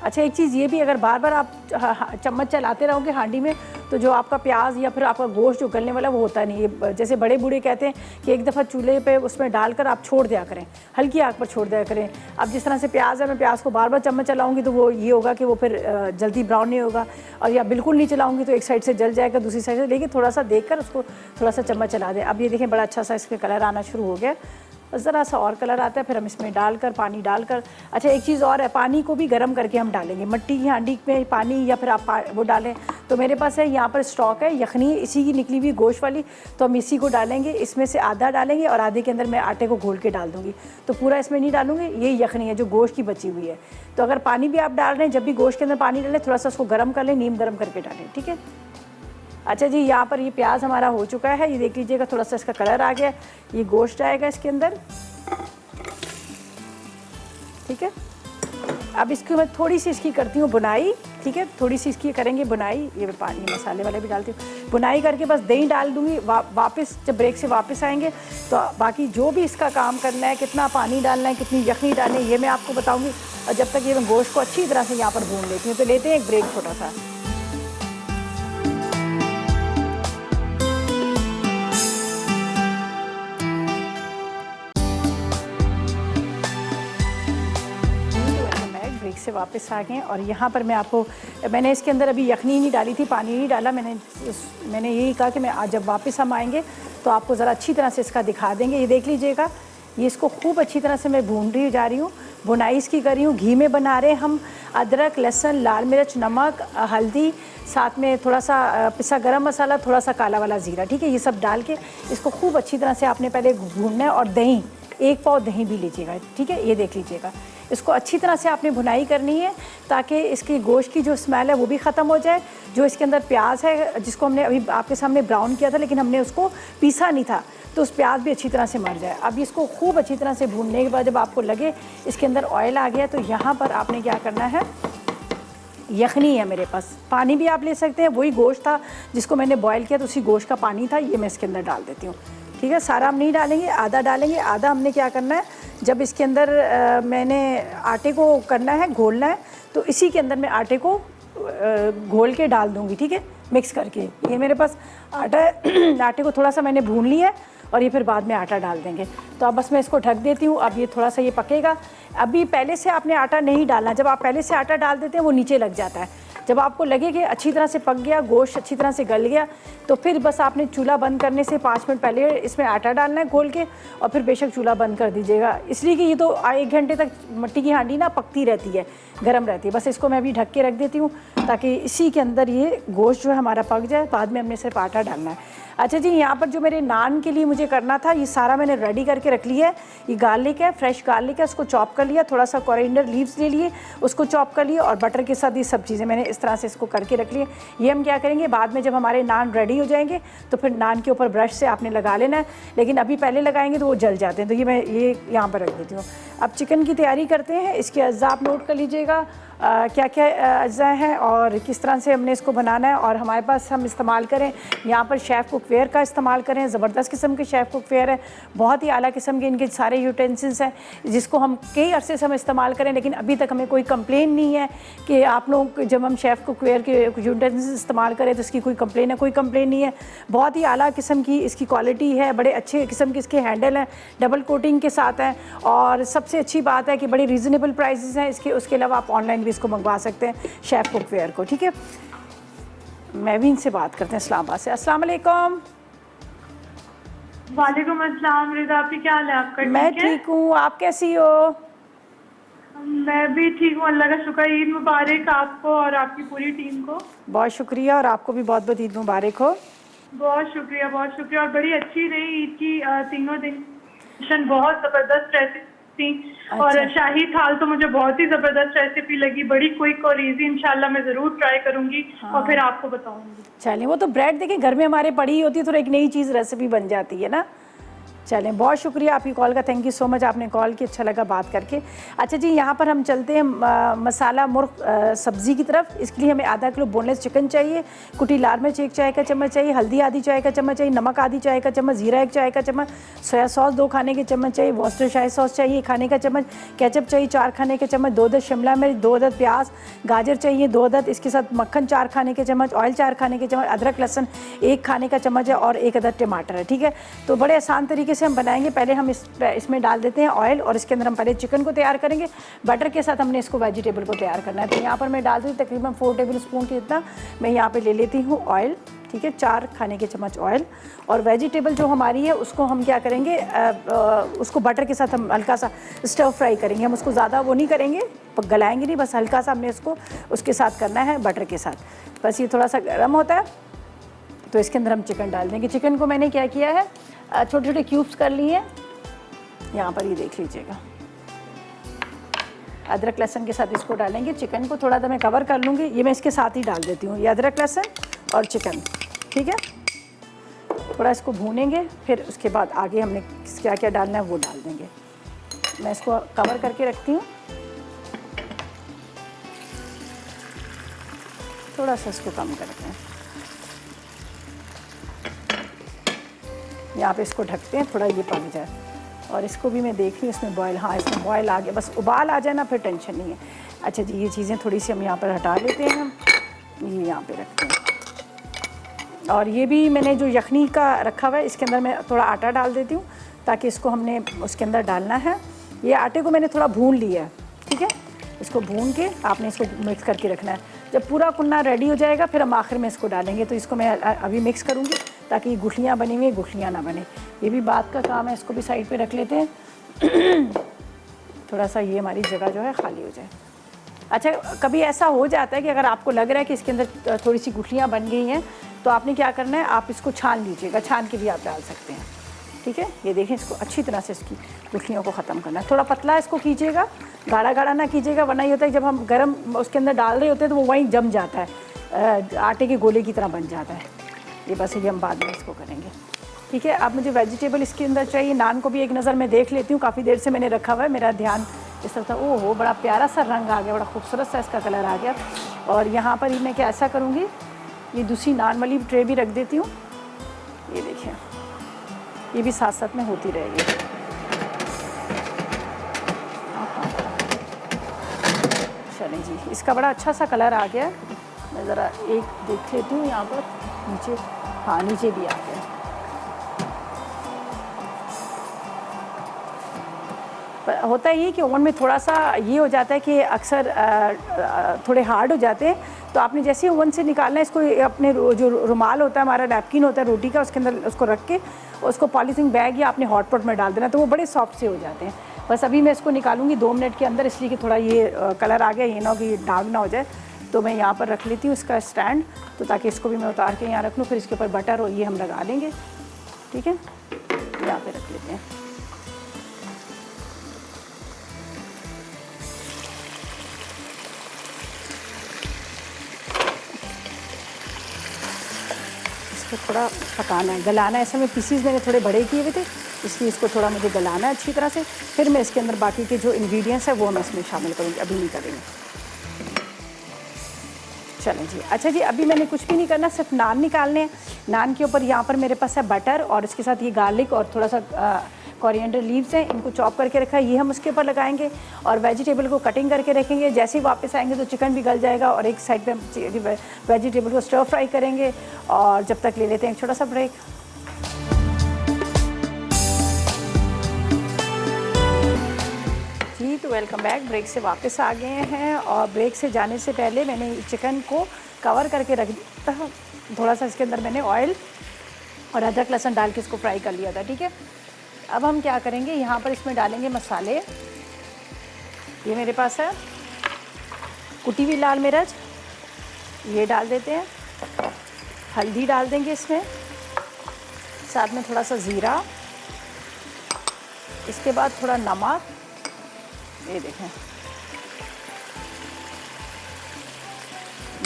A: अच्छा, एक चीज़ ये भी, अगर बार बार आप चम्मच चलाते रहोगे हांडी में तो जो आपका प्याज या फिर आपका गोश्त जो गलने वाला वो होता नहीं है। जैसे बड़े बूढ़े कहते हैं कि एक दफ़ा चूल्हे पे उसमें डालकर आप छोड़ दिया करें, हल्की आग पर छोड़ दिया करें। अब जिस तरह से प्याज है, मैं प्याज को बार बार चम्मच चलाऊंगी तो वो ये होगा कि वो फिर जल्दी ब्राउन नहीं होगा, और या बिल्कुल नहीं चलाऊंगी तो एक साइड से जल जाएगा, दूसरी साइड से। लेकिन थोड़ा सा देख कर उसको थोड़ा सा चम्मच चला दें। अब ये देखें बड़ा अच्छा सा इसमें कलर आना शुरू हो गया, ज़रा सा और कलर आता है, फिर हम इसमें डालकर पानी डालकर। अच्छा, एक चीज़ और है, पानी को भी गर्म करके हम डालेंगे। मट्टी की हांडी में पानी या फिर आप वो डालें, तो मेरे पास है यहाँ पर स्टॉक है यखनी इसी की निकली हुई गोश्त वाली, तो हम इसी को डालेंगे। इसमें से आधा डालेंगे और आधे के अंदर मैं आटे को घोल के डाल दूँगी, तो पूरा इसमें नहीं डालूँगी। ये यखनी है जो गोश्त की बची हुई है। तो अगर पानी भी आप डाल रहे हैं, जब भी गोश्त के अंदर पानी डालें थोड़ा सा उसको गर्म कर लें, नीम गर्म करके डालें, ठीक है। अच्छा जी, यहाँ पर ये प्याज हमारा हो चुका है, ये देख लीजिएगा थोड़ा सा इसका कलर आ गया। ये गोश्त आएगा इसके अंदर, ठीक है। अब इसको मैं थोड़ी सी इसकी करती हूँ बुनाई, ठीक है, थोड़ी सी इसकी करेंगे बुनाई। ये मैं पानी मसाले वाले भी डालती हूँ, बुनाई करके बस दही डाल दूँगी। वापस जब ब्रेक से वापस आएंगे तो बाकी जो भी इसका काम करना है, कितना पानी डालना है, कितनी यखनी डालनी है, ये मैं आपको बताऊँगी। और जब तक ये मैं गोश्त को अच्छी तरह से यहाँ पर भून लेती हूँ, तो लेते हैं एक ब्रेक छोटा सा। से वापस आ गए और यहाँ पर मैं आपको, मैंने इसके अंदर अभी यखनी नहीं डाली थी, पानी नहीं डाला। मैंने यही कहा कि मैं आज जब वापस हम आएंगे तो आपको ज़रा अच्छी तरह से इसका दिखा देंगे। ये देख लीजिएगा, ये इसको खूब अच्छी तरह से मैं भून रही जा रही हूँ, बुनाई इसकी कर रही हूँ। घी में बना रहे हम, अदरक लहसुन लाल मिर्च नमक हल्दी, साथ में थोड़ा सा पिसा गरम मसाला, थोड़ा सा काला वाला ज़ीरा, ठीक है। ये सब डाल के इसको खूब अच्छी तरह से आपने पहले भूनना है। और दही, एक पाव दही भी लीजिएगा, ठीक है। ये देख लीजिएगा, इसको अच्छी तरह से आपने भुनाई करनी है ताकि इसकी गोश्त की जो स्मेल है वो भी ख़त्म हो जाए। जो इसके अंदर प्याज है जिसको हमने अभी आपके सामने ब्राउन किया था, लेकिन हमने उसको पीसा नहीं था, तो उस प्याज भी अच्छी तरह से मर जाए। अब इसको खूब अच्छी तरह से भूनने के बाद जब आपको लगे इसके अंदर ऑयल आ गया, तो यहाँ पर आपने क्या करना है, यखनी है मेरे पास, पानी भी आप ले सकते हैं, वही गोश्त था जिसको मैंने बॉयल किया, तो उसी गोश्त का पानी था, ये मैं इसके अंदर डाल देती हूँ, ठीक है। सारा हम नहीं डालेंगे, आधा डालेंगे। आधा हमने क्या करना है, जब इसके अंदर मैंने आटे को करना है, घोलना है, तो इसी के अंदर मैं आटे को घोल के डाल दूँगी, ठीक है, मिक्स करके। ये मेरे पास आटा है, आटे को थोड़ा सा मैंने भून लिया है और ये फिर बाद में आटा डाल देंगे। तो अब बस मैं इसको ढक देती हूँ। अब ये थोड़ा सा ये पकेगा। अभी पहले से आपने आटा नहीं डालना, जब आप पहले से आटा डाल देते हैं वो नीचे लग जाता है। जब आपको लगे कि अच्छी तरह से पक गया, गोश्त अच्छी तरह से गल गया, तो फिर बस आपने चूल्हा बंद करने से 5 मिनट पहले इसमें आटा डालना है घोल के, और फिर बेशक चूल्हा बंद कर दीजिएगा, इसलिए कि ये तो 1 घंटे तक मट्टी की हांडी ना पकती रहती है, गर्म रहती है। बस इसको मैं अभी ढक के रख देती हूँ ताकि इसी के अंदर ये गोश्त जो है हमारा पक जाए। बाद में हमने सिर्फ आटा डालना है। अच्छा जी, यहाँ पर जो मेरे नान के लिए मुझे करना था, ये सारा मैंने रेडी करके रख लिया है। ये गार्लिक है, फ्रेश गार्लिक है, उसको चॉप कर लिया, थोड़ा सा कोरिएंडर लीव्स ले लिए, उसको चॉप कर लिया, और बटर के साथ ये सब चीज़ें मैंने इस तरह से इसको करके रख लिए। ये हम क्या करेंगे, बाद में जब हमारे नान रेडी हो जाएंगे तो फिर नान के ऊपर ब्रश से आपने लगा लेना है, लेकिन अभी पहले लगाएंगे तो वो जल जाते हैं। तो ये मैं ये यहाँ पर रख देती हूँ। अब चिकन की तैयारी करते हैं। इसके अज्जा आप नोट कर लीजिएगा, क्या क्या अज्जा हैं और किस तरह से हमने इसको बनाना है। और हमारे पास हम इस्तेमाल करें यहाँ पर शेफ़ कुकवेयर का इस्तेमाल करें, ज़बरदस्त किस्म के शेफ़ कुकवेयर है, बहुत ही आला किस्म के इनके सारे यूटेंसिल्स हैं, जिसको हम कई अरसे से हम इस्तेमाल करें, लेकिन अभी तक हमें कोई कंप्लेन नहीं है कि आप लोग जब हम शेफ़ कुकवेयर के यूटेंसिल्स इस्तेमाल करें तो इसकी कोई कंप्लेन है। कोई कंप्लेन नहीं है, बहुत ही आला किस्म की इसकी क्वालिटी है, बड़े अच्छे किस्म के इसके हैंडल हैं, डबल कोटिंग के साथ हैं, और सबसे अच्छी बात है कि बड़ी रीज़नेबल प्राइसेस हैं इसके। उसके अलावा आप ऑनलाइन इसको मंगवा सकते हैं शेफ़ कुकवेयर को, ठीक है। मैं भी इनसे बात करते हैं इस्लामाबाद से। अस्सलाम वालेकुम।
B: वालेकुम अस्सलाम। रिदा, आपकी क्या हाल है? आपका
A: मैं ठीक हूँ, आप कैसी हो?
B: मैं भी ठीक हूँ, अल्लाह का शुक्र। ईद मुबारक आपको और आपकी पूरी टीम को।
A: बहुत शुक्रिया, और आपको भी बहुत बहुत ईद मुबारक हो।
B: बहुत शुक्रिया, बहुत शुक्रिया। और बड़ी अच्छी रही ईद की तीनों दिन, बहुत ज़बरदस्त रेसिपी थी।
A: अच्छा।
B: और शाही थाल तो मुझे बहुत ही ज़बरदस्त रेसिपी लगी, बड़ी क्विक और इजी। इंशाल्लाह मैं ज़रूर ट्राई करूँगी। हाँ। और फिर आपको बताऊँगी।
A: चलिए, वो तो ब्रेड देखिए घर में हमारे पड़ी होती है, तो एक नई चीज़ रेसिपी बन जाती है ना। चलें, बहुत शुक्रिया आपकी कॉल का, थैंक यू सो मच, आपने कॉल की, अच्छा लगा बात करके। अच्छा जी, यहाँ पर हम चलते हैं मसाला मुर्ग सब्ज़ी की तरफ। इसके लिए हमें आधा किलो बोनलेस चिकन चाहिए, कुटी लाल मिर्च 1 चाय का चम्मच चाहिए, हल्दी आधी चाय का चम्मच चाहिए, नमक आधी चाय का चम्मच, जीरा 1 चाय का चम्मच, सोया सॉस 2 खाने के चम्मच चाहिए, वॉस्टरशायर सॉस चाहिए 1 खाने का चम्मच, केचप चाहिए 4 खाने के चम्मच, 2 अदद शिमला मिर्च, 2 अदद प्याज, गाजर चाहिए 2 अदद, इसके साथ मक्खन 4 खाने के चम्मच, ऑयल 4 खाने के चम्मच, अदरक लहसुन 1 खाने का चम्मच है और 1 अदद टमाटर है। ठीक है, तो बड़े आसान तरीके से हम बनाएंगे। पहले हम इसमें डाल देते हैं ऑयल और इसके अंदर हम पहले चिकन को तैयार करेंगे। बटर के साथ हमने इसको वेजिटेबल को तैयार करना है। तो यहाँ पर मैं डाल दूँ तकरीबन 4 टेबल स्पून के जितना मैं यहाँ पे ले लेती हूँ ऑयल। ठीक है, 4 खाने के चम्मच ऑयल। और वेजिटेबल जो हमारी है उसको हम क्या करेंगे, उसको बटर के साथ हम हल्का सा स्टर फ्राई करेंगे। हम उसको ज़्यादा वो नहीं करेंगे, गलाएंगे नहीं, बस हल्का सा हमने इसको उसके साथ करना है बटर के साथ। बस ये थोड़ा सा गर्म होता है तो इसके अंदर हम चिकन डाल देंगे। चिकन को मैंने क्या किया है, छोटे छोटे क्यूब्स कर लिए हैं, यहाँ पर ये देख लीजिएगा। अदरक लहसुन के साथ इसको डालेंगे। चिकन को थोड़ा सा मैं कवर कर लूँगी, ये मैं इसके साथ ही डाल देती हूँ, ये अदरक लहसुन और चिकन। ठीक है, थोड़ा इसको भूनेंगे, फिर उसके बाद आगे हमने क्या क्या डालना है वो डाल देंगे। मैं इसको कवर करके रखती हूँ, थोड़ा सा इसको कम करते हैं, यहाँ पे इसको ढकते हैं, थोड़ा ये पक जाए। और इसको भी मैं देख रही हूँ इसमें बॉयल, हाँ इसमें बॉयल आ गया, बस उबाल आ जाए ना फिर टेंशन नहीं है। अच्छा जी, ये चीज़ें थोड़ी सी हम यहाँ पर हटा लेते हैं, हम ये यहाँ पे रखते हैं। और ये भी मैंने जो यखनी का रखा हुआ है इसके अंदर मैं थोड़ा आटा डाल देती हूँ ताकि इसको हमने उसके अंदर डालना है। ये आटे को मैंने थोड़ा भून लिया है। ठीक है, इसको भून के आपने इसको मिक्स करके रखना है। जब पूरा कुन्ना रेडी हो जाएगा फिर हम आखिर में इसको डालेंगे। तो इसको मैं अभी मिक्स करूँगी ताकि गुठलियाँ बनी हुई गुठलियाँ ना बने। ये भी बात का काम है, इसको भी साइड पे रख लेते हैं। थोड़ा सा ये हमारी जगह जो है खाली हो जाए। अच्छा, कभी ऐसा हो जाता है कि अगर आपको लग रहा है कि इसके अंदर थोड़ी सी गुठलियाँ बन गई हैं तो आपने क्या करना है, आप इसको छान लीजिएगा, छान के भी आप डाल सकते हैं। ठीक है, ये देखें, इसको अच्छी तरह से इसकी गुठलियों को ख़त्म करना है। थोड़ा पतला इसको कीजिएगा, गाढ़ा गाढ़ा ना कीजिएगा, वरना ये होता है जब हम गरम उसके अंदर डाल रहे होते हैं तो वो वहीं जम जाता है, आटे के गोले की तरह बन जाता है। ये बस ये हम बाद में इसको करेंगे। ठीक है, अब मुझे वेजिटेबल इसके अंदर चाहिए। नान को भी एक नज़र मैं देख लेती हूँ, काफ़ी देर से मैंने रखा हुआ है, मेरा ध्यान इस तरह था। ओह हो, बड़ा प्यारा सा रंग आ गया, बड़ा खूबसूरत सा इसका कलर आ गया। और यहाँ पर ही मैं क्या ऐसा करूँगी, ये दूसरी नान वाली ट्रे भी रख देती हूँ। ये देखिए, ये भी साथ साथ में होती रहेगी। चलें जी, इसका बड़ा अच्छा सा कलर आ गया। मैं ज़रा एक देख लेती हूँ यहाँ पर नीचे, हाँ नीचे भी आ गया। होता है ये कि ओवन में थोड़ा सा ये हो जाता है कि अक्सर थोड़े हार्ड हो जाते हैं। तो आपने जैसे ही ओवन से निकालना है इसको, अपने जो रुमाल होता है हमारा, नैपकिन होता है रोटी का, उसके अंदर उसको रख के उसको पॉलीथीन बैग या अपने हॉट पॉट में डाल देना, तो वो बड़े सॉफ्ट से हो जाते हैं। बस अभी मैं इसको निकालूंगी 2 मिनट के अंदर, इसलिए कि थोड़ा ये कलर आ गया, ये ना हो कि दाग ना हो जाए। तो मैं यहाँ पर रख लेती हूँ इसका स्टैंड, तो ताकि इसको भी मैं उतार के यहाँ रख लूँ। फिर इसके ऊपर बटर और ये हम लगा लेंगे। ठीक है, यहाँ पे रख लेते हैं। इसको थोड़ा पकाना है, गलाना है। ऐसे में पीसीज मैंने थोड़े बड़े किए हुए थे, इसलिए इसको थोड़ा मुझे गलाना है अच्छी तरह से। फिर मैं इसके अंदर बाकी के जो इंग्रेडिएंट्स है वो मैं इसमें शामिल करूँगी, अभी नहीं करेंगे। चलें जी, अच्छा जी, अभी मैंने कुछ भी नहीं करना, सिर्फ नान निकालने हैं। नान के ऊपर यहाँ पर मेरे पास है बटर और इसके साथ ये गार्लिक और थोड़ा सा कोरिएंडर लीव्स हैं, इनको चॉप करके रखा है, ये हम उसके ऊपर लगाएंगे। और वेजिटेबल को कटिंग करके रखेंगे। जैसे ही वापस आएंगे तो चिकन भी गल जाएगा और एक साइड पे वेजिटेबल को स्टर फ्राई करेंगे। और जब तक ले लेते हैं एक छोटा सा ब्रेक। जी, तो वेलकम बैक। ब्रेक से वापस आ गए हैं और ब्रेक से जाने से पहले मैंने चिकन को कवर करके रख दिया था। थोड़ा सा इसके अंदर मैंने ऑयल और अदरक लहसुन डाल के इसको फ्राई कर लिया था। ठीक है, अब हम क्या करेंगे, यहाँ पर इसमें डालेंगे मसाले। ये मेरे पास है कुटी हुई लाल मिर्च, ये डाल देते हैं। हल्दी डाल देंगे इसमें, साथ में थोड़ा सा ज़ीरा, इसके बाद थोड़ा नमक, ये देखें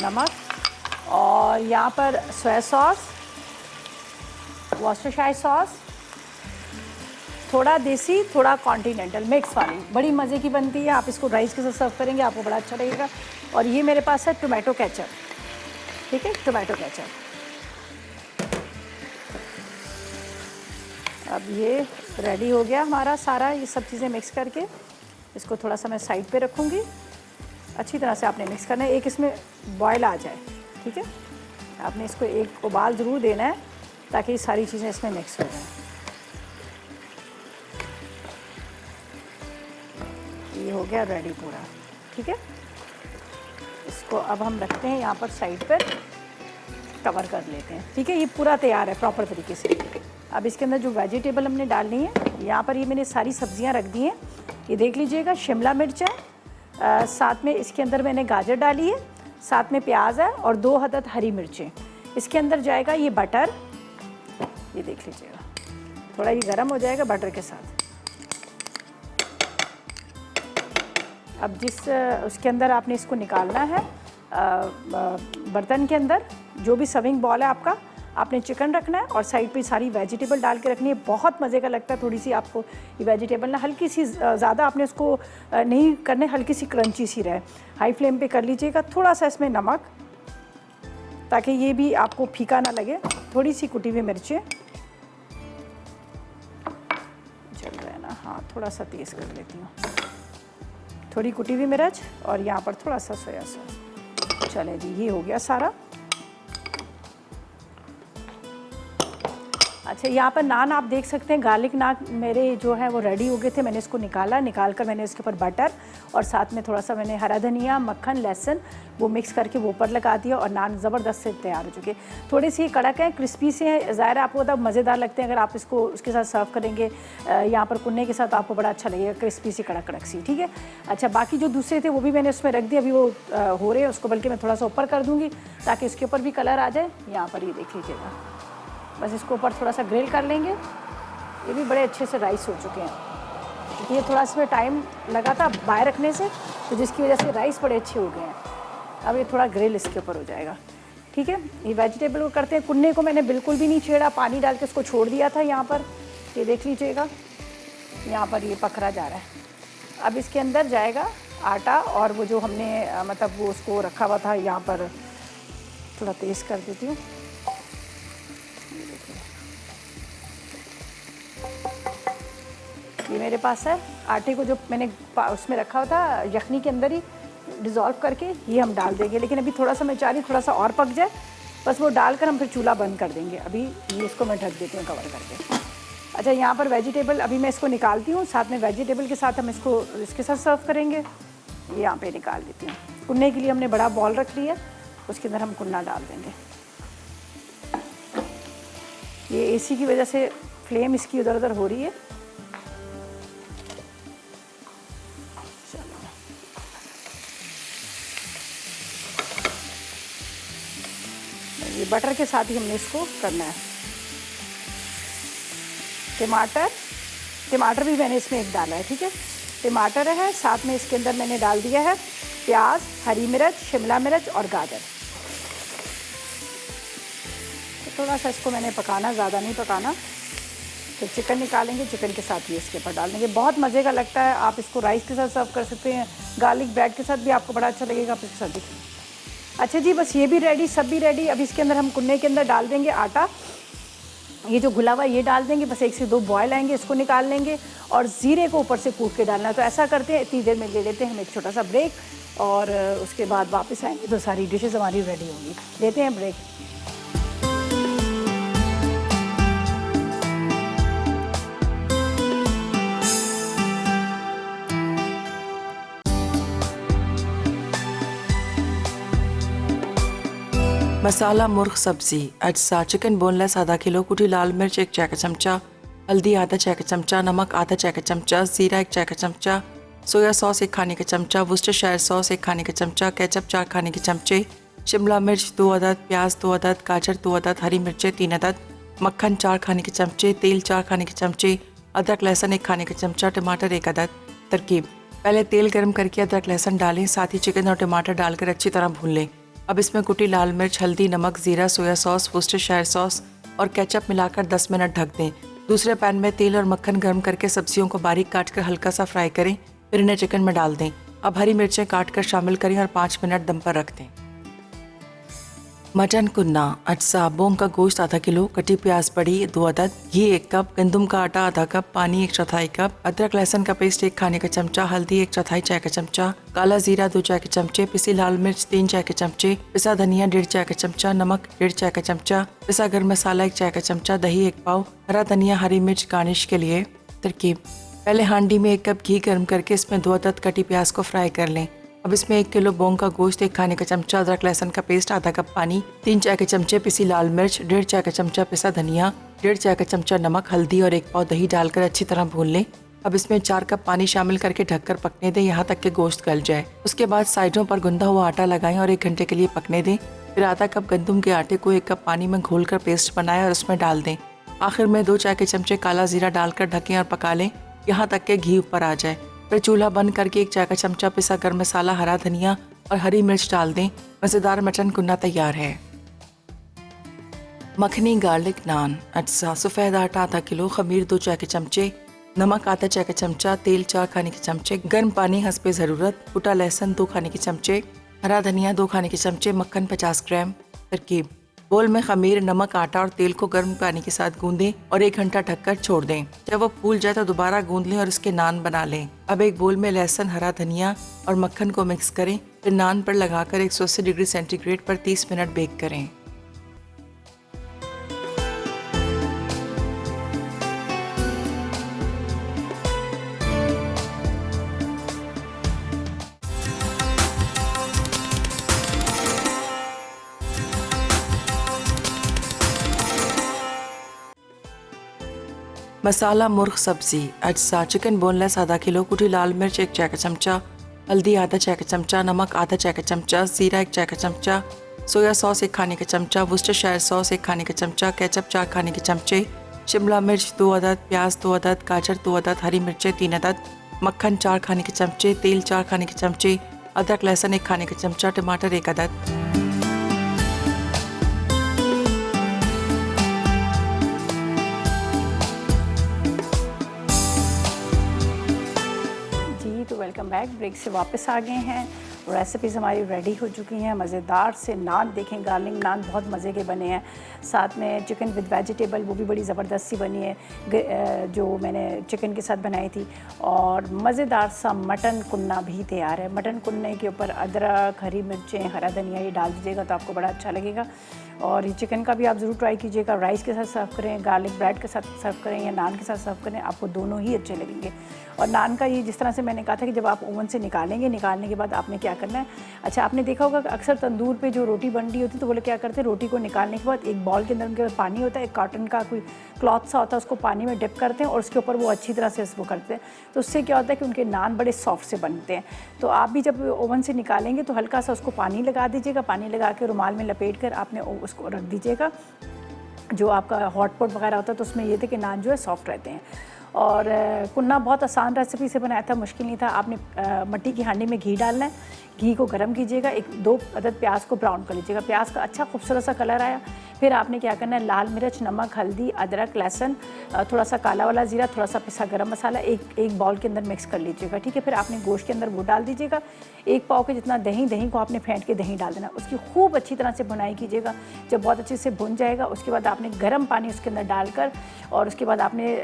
A: नमक, और यहाँ पर सोया सॉस, वॉस्टरशायर सॉस, थोड़ा देसी थोड़ा कॉन्टिनेंटल मिक्स वाली, बड़ी मज़े की बनती है। आप इसको राइस के साथ सर्व करेंगे, आपको बड़ा अच्छा लगेगा। और ये मेरे पास है टोमेटो केचप, ठीक है, टोमेटो केचप। अब ये रेडी हो गया हमारा सारा, ये सब चीज़ें मिक्स करके इसको थोड़ा सा मैं साइड पे रखूँगी। अच्छी तरह से आपने मिक्स करना है, एक इसमें बॉयल आ जाए, ठीक है। आपने इसको एक उबाल ज़रूर देना है ताकि सारी चीज़ें इसमें मिक्स हो जाएं। ये हो गया रेडी पूरा, ठीक है। इसको अब हम रखते हैं यहाँ पर साइड पर, कवर कर लेते हैं, ठीक है। ये पूरा तैयार है प्रॉपर तरीके से। अब इसके अंदर जो वेजिटेबल हमने डालनी है, यहाँ पर ये मैंने सारी सब्जियाँ रख दी हैं। ये देख लीजिएगा, शिमला मिर्च है, साथ में इसके अंदर मैंने गाजर डाली है, साथ में प्याज है और 2 अदद हरी मिर्चें। इसके अंदर जाएगा ये बटर, ये देख लीजिएगा, थोड़ा ये गर्म हो जाएगा बटर के साथ। अब उसके अंदर आपने इसको निकालना है, बर्तन के अंदर जो भी सर्विंग बॉल है आपका, आपने चिकन रखना है और साइड पे सारी वेजिटेबल डाल के रखनी है। बहुत मज़े का लगता है। थोड़ी सी आपको ये वेजिटेबल ना हल्की सी, ज़्यादा आपने उसको नहीं करने, हल्की सी क्रंची सी रहे। हाई फ्लेम पे कर लीजिएगा। थोड़ा सा इसमें नमक, ताकि ये भी आपको फीका ना लगे। थोड़ी सी कुटी हुई मिर्चें, चल रहा है ना, हाँ थोड़ा सा तेज़ कर लेती हूँ, थोड़ी कुटी हुई मिर्च और यहाँ पर थोड़ा सा सोया सॉस। चले जी, ये हो गया सारा। अच्छा, यहाँ पर नान आप देख सकते हैं, गार्लिक नान मेरे जो है वो रेडी हो गए थे। मैंने इसको निकाल कर मैंने इसके ऊपर बटर और साथ में थोड़ा सा मैंने हरा धनिया, मक्खन, लहसुन वो मिक्स करके वो ऊपर लगा दिया और नान ज़बरदस्त से तैयार हो चुके। थोड़े से कड़क हैं, क्रिस्पी से हैं, ज़ाहिर है आपको तब मज़ेदार लगते हैं। अगर आप इसको उसके साथ सर्व करेंगे यहाँ पर कुन्ने के साथ, आपको बड़ा अच्छा लगेगा, क्रिस्पी सी कड़क कड़क सी, ठीक है। अच्छा, बाकी जो दूसरे थे वो भी मैंने उसमें रख दिए, अभी वो हो रहे हैं। उसको बल्कि मैं थोड़ा सा ऊपर कर दूँगी ताकि उसके ऊपर भी कलर आ जाए। यहाँ पर ये देख लीजिएगा, बस इसको ऊपर थोड़ा सा ग्रिल कर लेंगे। ये भी बड़े अच्छे से राइस हो चुके हैं। ये थोड़ा इसमें टाइम लगा था बाहर रखने से, तो जिसकी वजह से राइस बड़े अच्छे हो गए हैं। अब ये थोड़ा ग्रिल इसके ऊपर हो जाएगा, ठीक है। ये वेजिटेबल को करते हैं। कुन्ने को मैंने बिल्कुल भी नहीं छेड़ा, पानी डाल के उसको छोड़ दिया था यहाँ पर। ये देख लीजिएगा, यहाँ पर ये पकड़ा जा रहा है। अब इसके अंदर जाएगा आटा और वो जो हमने मतलब वो उसको रखा हुआ था, यहाँ पर थोड़ा तेज़ कर देती हूँ। ये मेरे पास है आटे को, जो मैंने उसमें रखा हुआ था यखनी के अंदर ही डिज़ोल्व करके ये हम डाल देंगे। लेकिन अभी थोड़ा सा मैं चाह रही थोड़ा सा और पक जाए, बस वो डालकर हम फिर चूल्हा बंद कर देंगे। अभी ये इसको मैं ढक देती हूँ कवर करके। अच्छा, यहाँ पर वेजिटेबल अभी मैं इसको निकालती हूँ, साथ में वेजिटेबल के साथ हम इसको इसके साथ सर्व करेंगे। ये यहाँ पे निकाल देती हूँ। कुन्ने के लिए हमने बड़ा बॉल रख लिया, उसके अंदर हम कुन्ना डाल देंगे। ये एसी की वजह से फ्लेम इसकी उधर उधर हो रही है। ये बटर के साथ ही हमने इसको करना है। टमाटर भी मैंने इसमें एक डाला है, ठीक है। टमाटर है, साथ में इसके अंदर मैंने डाल दिया है प्याज, हरी मिर्च, शिमला मिर्च और गाजर। तो थोड़ा सा इसको मैंने पकाना, ज़्यादा नहीं पकाना। फिर चिकन निकालेंगे, चिकन के साथ ही इसके ऊपर डाल देंगे। बहुत मज़े का लगता है। आप इसको राइस के साथ सर्व कर सकते हैं, गार्लिक ब्रेड के साथ भी आपको बड़ा अच्छा लगेगा। आप इसके साथ भी। अच्छा जी, बस ये भी रेडी, सब भी रेडी। अब इसके अंदर हम कुन्ने के अंदर डाल देंगे आटा, ये जो घुला हुआ ये डाल देंगे। बस 1 से 2 बॉयल आएंगे, इसको निकाल लेंगे और ज़ीरे को ऊपर से कूट के डालना है। तो ऐसा करते हैं, इतनी देर में ले लेते हैं हम एक छोटा सा ब्रेक और उसके बाद वापस आएंगे तो सारी डिशेज़ हमारी रेडी होंगी। लेते हैं ब्रेक।
C: मसाला मुर्ग सब्जी अज्जा चिकन बोनलेस आधा किलो, कुटी लाल मिर्च 1 चाय का चमचा, हल्दी आधा चाय का चमचा, नमक आधा चाय का चमचा, जीरा 1 चाय का चमचा, सोया सॉस 1 खाने का चमचा, वुस्टरशायर सॉस 1 खाने का चमचा, केचप 4 खाने के चमचे, शिमला मिर्च 2 अदद, प्याज 2 अदद, गाजर 2 अदद, हरी मिर्चें 3 अदद, मक्खन 4 खाने के चमचे, तेल 4 खाने के चमचे, अदरक लहसुन 1 खाने का चमचा, टमाटर 1 अदद। तरकीब: पहले तेल गर्म करके अदरक लहसुन डालें, साथ ही चिकन और टमाटर डालकर अच्छी तरह भून लें। अब इसमें कुटी लाल मिर्च, हल्दी, नमक, जीरा, सोया सॉस, वुस्टरशायर सॉस और केचप मिलाकर 10 मिनट ढक दें। दूसरे पैन में तेल और मक्खन गर्म करके सब्जियों को बारीक काट कर हल्का सा फ्राई करें, फिर इन्हें चिकन में डाल दें। अब हरी मिर्चें काट कर शामिल करें और 5 मिनट दम पर रख दें। मटन कुन्ना, अज्जा, बोंग का गोश्त आधा किलो, कटी प्याज बड़ी 2 अदद, घी 1 कप, गंदम का आटा आधा कप, पानी 1/4 कप, अदरक लहसुन का पेस्ट 1 खाने का चमचा, हल्दी 1/4 चाय का चमचा, काला जीरा 2 चाय के चमचे, पिसी लाल मिर्च 3 चाय के चमचे, पिसा धनिया 1.5 चाय का चमचा, नमक 1.5 चाय का चमचा, पिसा गरम मसाला 1 चाय का चमचा, दही 1 पाव, हरा धनिया हरी मिर्च गार्निश के लिए। तरकीब: पहले हांडी में 1 कप घी गर्म करके इसमें 2 अदद कटी प्याज को फ्राई कर लें। अब इसमें 1 किलो बोंग का गोश्त, 1 खाने का चमचा अदरक लहसुन का पेस्ट, आधा कप पानी, 3 चाय के चमचे पिसी लाल मिर्च, 1.5 चाय का चमचा पिसा धनिया, 1.5 चाय का चमचा नमक, हल्दी और 1 पाव दही डालकर अच्छी तरह भून लें। अब इसमें 4 कप पानी शामिल करके ढककर पकने दें यहाँ तक कि गोश्त गल जाए। उसके बाद साइडों पर गुंदा हुआ आटा लगाएं और 1 घंटे के लिए पकने दें। फिर आधा कप गंदम के आटे को 1 कप पानी में घोलकर पेस्ट बनाएं और उसमें डाल दें। आखिर में 2 चाय के चमचे काला जीरा डालकर ढकें और पका लें यहाँ तक कि घी ऊपर आ जाए। फिर चूल्हा बंद करके 1 चाय का चमचा पिसा गरम मसाला, हरा धनिया और हरी मिर्च डाल दें। मज़ेदार मटन कुन्ना तैयार है। मखनी गार्लिक नान, अज्जा, सफ़ेद आटा आधा किलो, खमीर 2 चाय के चमचे, नमक आधा चाय का चमचा, तेल 4 खाने के चमचे, गर्म पानी हस्बे ज़रूरत, कुटा लहसुन 2 खाने के चमचे, हरा धनिया 2 खाने के चमचे, मक्खन 50 ग्राम। तरकीब: बोल में खमीर, नमक, आटा और तेल को गर्म पानी के साथ गूंदें और 1 घंटा ढककर छोड़ दें। जब वो फूल जाए तो दोबारा गूंद लें और इसके नान बना लें। अब एक बोल में लहसुन, हरा धनिया और मक्खन को मिक्स करें, फिर नान पर लगाकर 180 डिग्री सेंटीग्रेड पर 30 मिनट बेक करें। मसाला मुर्ग सब्जी, अज्जा, चिकन बोनलेस आधा किलो, कुटी लाल मिर्च 1 चाय का चमचा, हल्दी आधा चाय का चमचा, नमक आधा चाय का चमचा, जीरा 1 चाय का चमचा, सोया सॉस 1 खाने का चमचा, वुस्टरशायर सॉस 1 खाने का चमचा, केचप 4 खाने के चमचे, शिमला मिर्च 2 अदद, प्याज 2 अदद, गाजर 2 अदद, हरी मिर्चें 3 अदद, मक्खन 4 खाने के चमचे, तेल 4 खाने के चमचे, अदरक लहसुन 1 खाने का चमचा, टमाटर 1 अदद।
A: तो वेलकम बैक। ब्रेक से वापस आ गए हैं। रेसिपीज़ हमारी रेडी हो चुकी हैं। मज़ेदार से नान देखें, गार्लिक नान बहुत मज़े के बने हैं। साथ में चिकन विद वेजिटेबल, वो भी बड़ी ज़बरदस्त सी बनी है जो मैंने चिकन के साथ बनाई थी। और मज़ेदार सा मटन कुन्ना भी तैयार है। मटन कुन्ने के ऊपर अदरक, हरी मिर्चें, हरा धनिया ये डाल दीजिएगा तो आपको बड़ा अच्छा लगेगा। और ये चिकन का भी आप ज़रूर ट्राई कीजिएगा। राइस के साथ सर्व करें, गार्लिक ब्रेड के साथ सर्व करें या नान के साथ सर्व करें, आपको दोनों ही अच्छे लगेंगे। और नान का ये जिस तरह से मैंने कहा था कि जब आप ओवन से निकालेंगे, निकालने के बाद आपने क्या करना है, अच्छा आपने देखा होगा कि अक्सर तंदूर पे जो रोटी बन रही होती है तो वो लोग क्या करते हैं, रोटी को निकालने के बाद एक बॉल के अंदर उनके पास पानी होता है, एक कॉटन का कोई क्लॉथ सा होता है, उसको पानी में डिप करते हैं और उसके ऊपर वो अच्छी तरह से वो करते हैं। तो उससे क्या होता है कि उनके नान बड़े सॉफ्ट से बनते हैं। तो आप भी जब ओवन से निकालेंगे तो हल्का सा उसको पानी लगा दीजिएगा। पानी लगा के रुमाल में लपेट कर आपने उसको रख दीजिएगा। जो आपका हॉट पॉट वगैरह होता है तो उसमें ये थे कि नान जो है सॉफ्ट रहते हैं। और कुन्ना बहुत आसान रेसिपी से बनाया था, मुश्किल नहीं था। आपने मिट्टी की हांडी में घी डालना है, घी को गर्म कीजिएगा, 1-2 अदद प्याज को ब्राउन कर लीजिएगा। प्याज का अच्छा खूबसूरत सा कलर आया, फिर आपने क्या करना है, लाल मिर्च, नमक, हल्दी, अदरक, लहसुन, थोड़ा सा काला वाला जीरा, थोड़ा सा पिसा गरम मसाला एक बाउल के अंदर मिक्स कर लीजिएगा। ठीक है, फिर आपने गोश्त के अंदर वो डाल दीजिएगा। 1 पाव के जितना दही को आपने फेंट के दही डाल देना। उसकी खूब अच्छी तरह से भुनाई कीजिएगा। जब बहुत अच्छे से भुन जाएगा उसके बाद आपने गर्म पानी उसके अंदर डालकर और उसके बाद आपने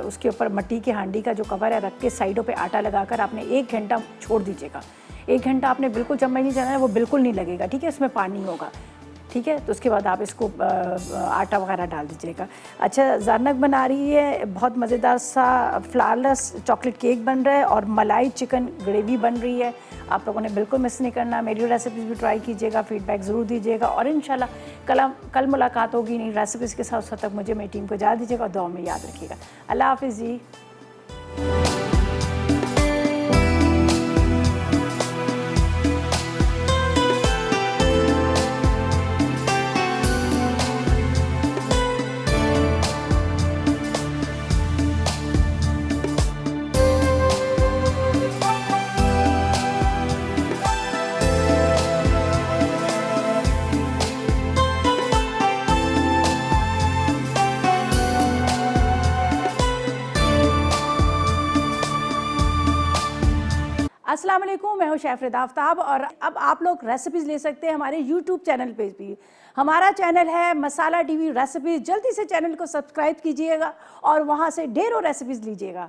A: उसके ऊपर मिट्टी की हांडी का जो कवर है रख के साइडों पे आटा लगाकर आपने 1 घंटा छोड़ दीजिएगा। 1 घंटा आपने बिल्कुल चम्मच नहीं चलाना है, वो बिल्कुल नहीं लगेगा। ठीक है, इसमें पानी होगा। ठीक है, तो उसके बाद आप इसको आटा वगैरह डाल दीजिएगा। अच्छा, ज़ारनक बना रही है, बहुत मज़ेदार सा फ्लावरलेस चॉकलेट केक बन रहा है और मलाई चिकन ग्रेवी बन रही है। आप लोगों ने बिल्कुल मिस नहीं करना। मेरी रेसिपीज़ भी ट्राई कीजिएगा, फीडबैक ज़रूर दीजिएगा और इंशाल्लाह कल मुलाकात होगी नई रेसिपीज़ के साथ। उस वक्त तक मुझे मेरी टीम को इजाज़त दीजिएगा और दुआ में याद रखिएगा। अल्लाह हाफ़िज़ जी। अस्सलाम वालेकुम, मैं हूं शेफ रिदा आफ्ताब और अब आप लोग रेसिपीज़ ले सकते हैं हमारे यूट्यूब चैनल पे भी। हमारा चैनल है मसाला टीवी रेसिपीज़। जल्दी से चैनल को सब्सक्राइब कीजिएगा और वहां से ढेरों रेसिपीज़ लीजिएगा।